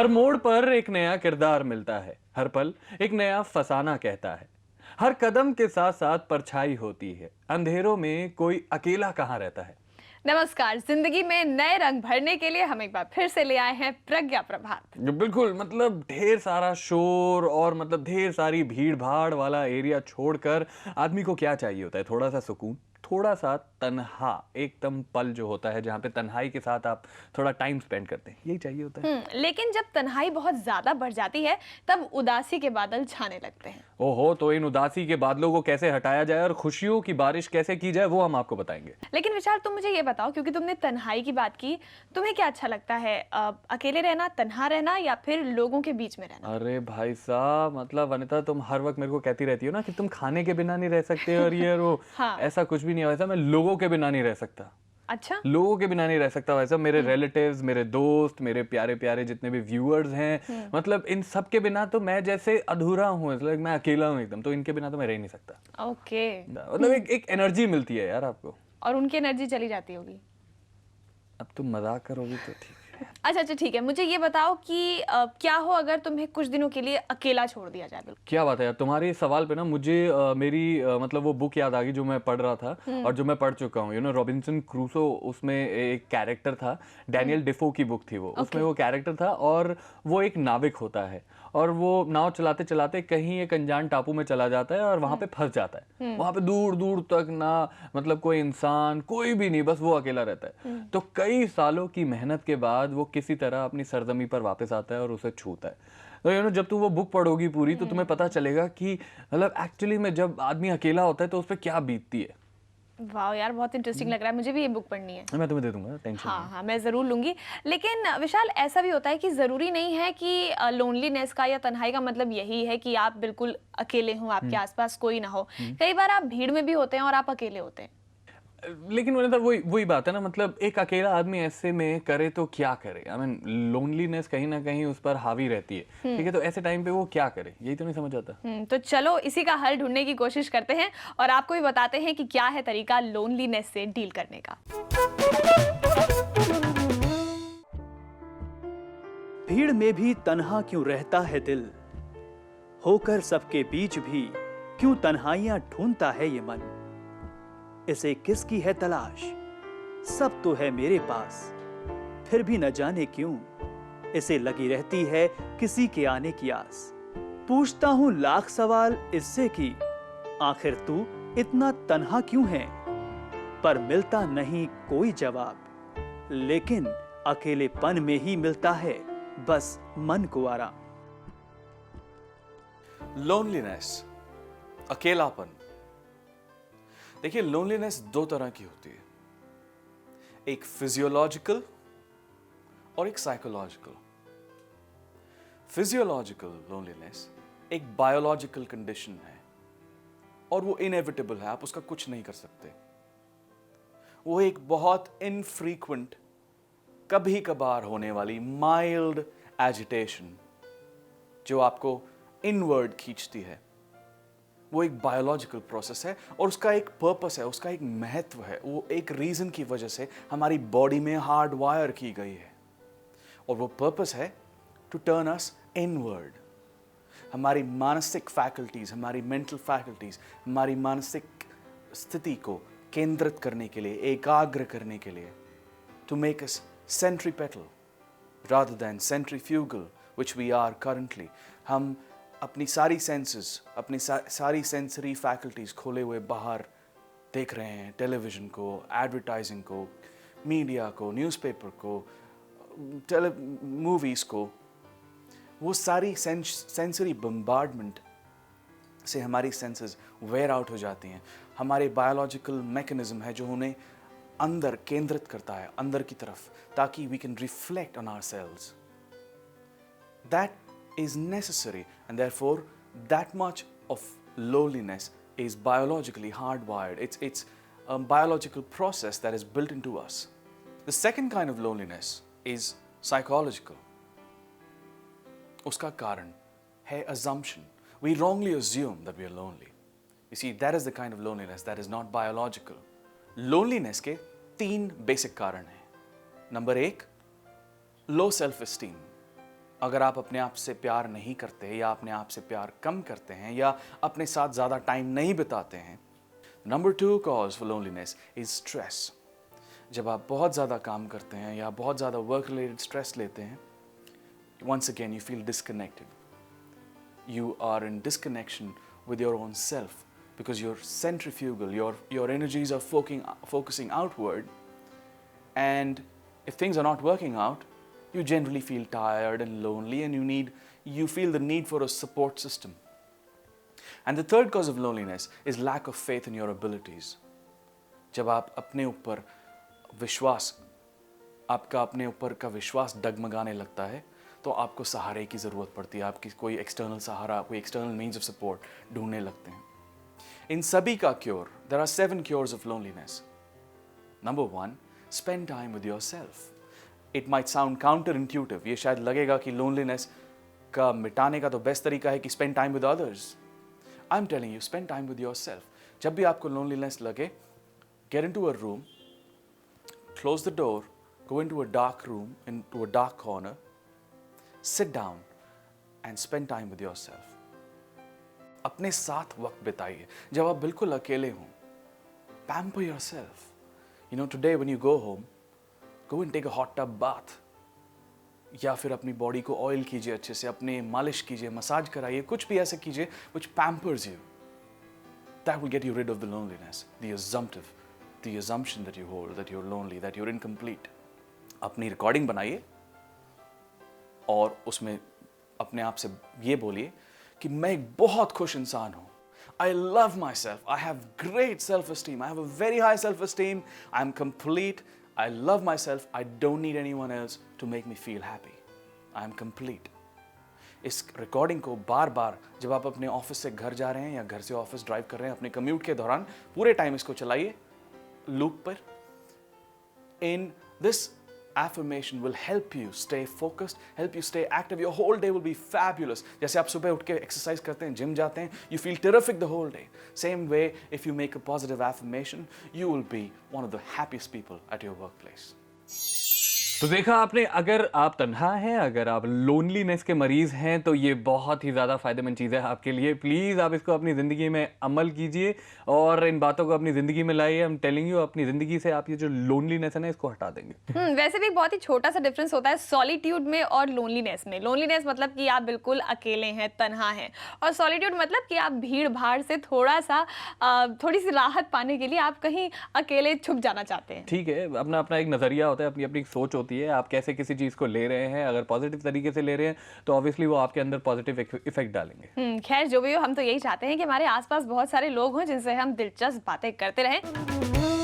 हर मोड़ पर एक नया किरदार मिलता है, हर पल एक नया फसाना कहता है। हर कदम के साथ साथ परछाई होती है, अंधेरों में कोई अकेला कहाँ रहता है। नमस्कार। जिंदगी में नए रंग भरने के लिए हम एक बार फिर से ले आए हैं प्रज्ञा प्रभात। बिल्कुल, मतलब ढेर सारा शोर और मतलब ढेर सारी भीड़ भाड़ वाला एरिया छोड़कर आदमी को क्या चाहिए होता है? थोड़ा सा सुकून, थोड़ा सा तन्हा एकदम पल जो होता है जहाँ पे तन्हाई के साथ आप थोड़ा टाइम स्पेंड करते हैं, यही चाहिए होता है। लेकिन जब तन्हाई बहुत ज्यादा बढ़ जाती है तब उदासी के बादल छाने लगते हैं। ओहो, तो इन उदासी के बादलों को कैसे हटाया जाए और खुशियों की बारिश कैसे की जाए, वो हम आपको बताएंगे। लेकिन विशाल, तुम मुझे ये बताओ, क्योंकि तुमने तन्हाई की बात की, तुम्हें क्या अच्छा लगता है, अकेले रहना, तन्हा रहना, या फिर लोगों के बीच में रहना? अरे भाई साहब, मतलब वनिता, तुम हर वक्त मेरे को कहती रहती हो ना कि तुम खाने के बिना नहीं रह सकते और ये और वो। हाँ। ऐसा कुछ भी नहीं है, वैसा मैं लोगों के बिना नहीं रह सकता। अच्छा। लोगों के बिना नहीं रह सकता वैसा। मेरे रिलेटिव्स, मेरे दोस्त, मेरे प्यारे प्यारे जितने भी व्यूअर्स हैं, मतलब इन सब के बिना तो मैं जैसे अधूरा हूँ, मतलब मैं अकेला हूँ एकदम। तो इनके बिना तो मैं रह ही नहीं सकता। ओके। मतलब एक एनर्जी मिलती है यार आपको। और उनकी एनर्जी चली जाती होगी। अब तुम मजाक करोगी तो ठीक है। अच्छा अच्छा, ठीक है। मुझे ये बताओ कि क्या हो अगर तुम्हें कुछ दिनों के लिए अकेला छोड़ दिया जाए? बिल्कुल। क्या बात है यार, तुम्हारे इस सवाल पे ना मुझे मेरी मतलब वो बुक याद आ गई जो मैं पढ़ रहा था और जो मैं पढ़ चुका हूँ। रॉबिन्सन क्रूसो, उसमें एक कैरेक्टर था। डैनियल डिफो की बुक थी वो। उसमें वो कैरेक्टर था और वो एक नाविक होता है और वो नाव चलाते चलाते कहीं एक अनजान टापू में चला जाता है और वहां पे फंस जाता है। वहां पे दूर दूर तक ना मतलब कोई इंसान, कोई भी नहीं, बस वो अकेला रहता है। तो कई सालों की मेहनत के बाद वो किसी तरह अपनी सरजमी पर वापस आता है और उसे छूता है। तो जब तुम वो बुक पढ़ोगी पूरी तो तुम्हें पता चलेगा कि मतलब एक्चुअली में जब आदमी अकेला होता है तो उस पर क्या बीतती है। वाह यार, बहुत इंटरेस्टिंग लग रहा है। मुझे भी ये बुक पढ़नी है। मैं तुम्हें दे दूंगा, टेंशन हाँ नहीं। हाँ, मैं ज़रूर लूंगी। लेकिन विशाल, ऐसा भी होता है कि ज़रूरी नहीं है कि लोनलीनेस का या तन्हाई का मतलब यही है कि आप बिल्कुल अकेले हों, आपके आसपास कोई ना हो। कई बार आप भीड़ में भी होते हैं और आप अकेले होते हैं। लेकिन मैंने तो वही वही बात है ना, मतलब एक अकेला आदमी ऐसे में करे तो क्या करे। आई मीन लोनलीनेस कहीं ना कहीं उस पर हावी रहती है, ठीक है। तो ऐसे टाइम पे वो क्या करे, यही तो नहीं समझ आता। तो चलो इसी का हल ढूंढने की कोशिश करते हैं और आपको भी बताते हैं कि क्या है तरीका लोनलीनेस से डील करने का। भीड़ में भी तन्हा क्यों रहता है दिल, होकर सबके बीच भी क्यों तन्हाइयां ढूंढता है ये मन। इसे किसकी है तलाश, सब तो है मेरे पास, फिर भी न जाने क्यों इसे लगी रहती है किसी के आने की आस। पूछता हूं लाख सवाल इससे कि आखिर तू इतना तन्हा क्यों है, पर मिलता नहीं कोई जवाब। लेकिन अकेलेपन में ही मिलता है बस मन को आराम। लोनलीनेस, अकेलापन। देखिए, लोनलीनेस दो तरह की होती है, एक फिजियोलॉजिकल और एक साइकोलॉजिकल। फिजियोलॉजिकल लोनलीनेस एक बायोलॉजिकल कंडीशन है और वो इनएविटेबल है, आप उसका कुछ नहीं कर सकते। वो एक बहुत इनफ्रीक्वेंट, कभी कभार होने वाली माइल्ड एजिटेशन जो आपको इनवर्ड खींचती है, वो एक बायोलॉजिकल प्रोसेस है और उसका एक पर्पस है, उसका एक महत्व है। वो एक रीजन की वजह से हमारी बॉडी में हार्ड वायर की गई है और वो पर्पस है टू टर्न अस इनवर्ड। हमारी मानसिक फैकल्टीज, हमारी मेंटल फैकल्टीज, हमारी मानसिक स्थिति को केंद्रित करने के लिए, एकाग्र करने के लिए, to make us centripetal rather than centrifugal which we are currently। हम अपनी सारी सेंसेस, अपनी सारी सेंसरी फैकल्टीज खोले हुए बाहर देख रहे हैं, टेलीविजन को, एडवर्टाइजिंग को, मीडिया को, न्यूज़पेपर को, मूवीज़ को। वो सारी सेंसरी बम्बार्डमेंट से हमारी सेंसेस वेयर आउट हो जाती हैं। हमारे बायोलॉजिकल मैकेनिज्म है जो उन्हें अंदर केंद्रित करता है, अंदर की तरफ, ताकि we can reflect on ourselves. That is necessary, and therefore that much of loneliness is biologically hardwired. It's a biological process that is built into us. The second kind of loneliness is psychological. उसका कारण है assumption. We wrongly assume that we are lonely. You see, that is the kind of loneliness that is not biological. Loneliness के 3 basic कारण हैं। Number 1, low self-esteem, अगर आप अपने आप से प्यार नहीं करते या अपने आप से प्यार कम करते हैं या अपने साथ ज़्यादा टाइम नहीं बिताते हैं, number 2 cause for loneliness is stress. जब आप बहुत ज़्यादा काम करते हैं या बहुत ज़्यादा वर्क रिलेटेड स्ट्रेस लेते हैं, once again you feel disconnected. You are in disconnection with your own self because you're centrifugal, your energies are focusing outward, and if things are not working out, you generally feel tired and lonely, and you feel the need for a support system. And the third cause of loneliness is lack of faith in your abilities. जब आप अपने ऊपर विश्वास, आपका अपने ऊपर का विश्वास डगमगाने लगता है, तो आपको सहारे की ज़रूरत पड़ती है, आपकी कोई एक्सटर्नल सहारा, कोई एक्सटर्नल मीन्स ऑफ सपोर्ट ढूंढने लगते हैं। इन सभी का cure, there are 7 cures of loneliness. Number 1, spend time with yourself. It might sound counter intuitive, ये शायद लगेगा कि लोनलीनेस का मिटाने का तो बेस्ट तरीका है कि spend time with others. I am telling you, spend time with yourself. जब भी आपको लोनलीनेस लगे, get into a room, close the door, go into a dark room, into a dark corner, sit down and spend time with yourself. अपने साथ वक्त बिताइए जब आप बिल्कुल अकेले हों। Pamper yourself. You know, today when you go home, go and take a hot tub bath. या फिर अपनी बॉडी को ऑयल कीजिए अच्छे से, अपने मालिश कीजिए, मसाज कराइए, कुछ भी ऐसे कीजिए which pampers you. That will get you rid of the loneliness, the assumption that you hold, that you're lonely, that you're incomplete. अपनी रिकॉर्डिंग बनाइए और उसमें अपने आप से ये बोलिए कि मैं एक बहुत खुश इंसान हूँ। I love myself. I have great self-esteem. I have a very high self-esteem. I'm complete. I love myself. I don't need anyone else to make me feel happy. I am complete. इस recording को बार बार जब आप अपने office से घर जा रहे हैं या घर से ऑफिस ड्राइव कर रहे हैं, अपने कम्यूट के दौरान पूरे टाइम इसको चलाइए लूप पर। In this affirmation will help you stay focused, help you stay active. Your whole day will be fabulous. जैसे आप सुबह उठ के एक्सरसाइज करते हैं, जिम जाते हैं, you feel terrific the whole day. Same way, if you make a positive affirmation, you will be one of the happiest people at your workplace. तो देखा आपने, अगर आप तन्हा हैं, अगर आप लोनलीनेस के मरीज हैं, तो ये बहुत ही ज़्यादा फ़ायदेमंद चीज़ है आपके लिए। प्लीज़ आप इसको अपनी ज़िंदगी में अमल कीजिए और इन बातों को अपनी ज़िंदगी में लाइए। आई एम टेलिंग यू, अपनी ज़िंदगी से आप ये जो लोनलीनेस है ना, इसको हटा देंगे। वैसे भी बहुत ही छोटा सा डिफरेंस होता है सॉलिट्यूड में और लोनलीनेस में। लोनलीनेस मतलब कि आप बिल्कुल अकेले हैं, तन्हा हैं, और सॉलिट्यूड मतलब कि आप भीड़ भाड़ से थोड़ी सी राहत पाने के लिए आप कहीं अकेले छुप जाना चाहते हैं। ठीक है, अपना अपना एक नज़रिया होता है, अपनी अपनी सोच होती है, आप कैसे किसी चीज़ को ले रहे हैं। अगर पॉजिटिव तरीके से ले रहे हैं तो ऑब्वियसली वो आपके अंदर पॉजिटिव इफेक्ट डालेंगे। खैर जो भी हो, हम तो यही चाहते हैं कि हमारे आसपास बहुत सारे लोग हों जिनसे हम दिलचस्प बातें करते रहें।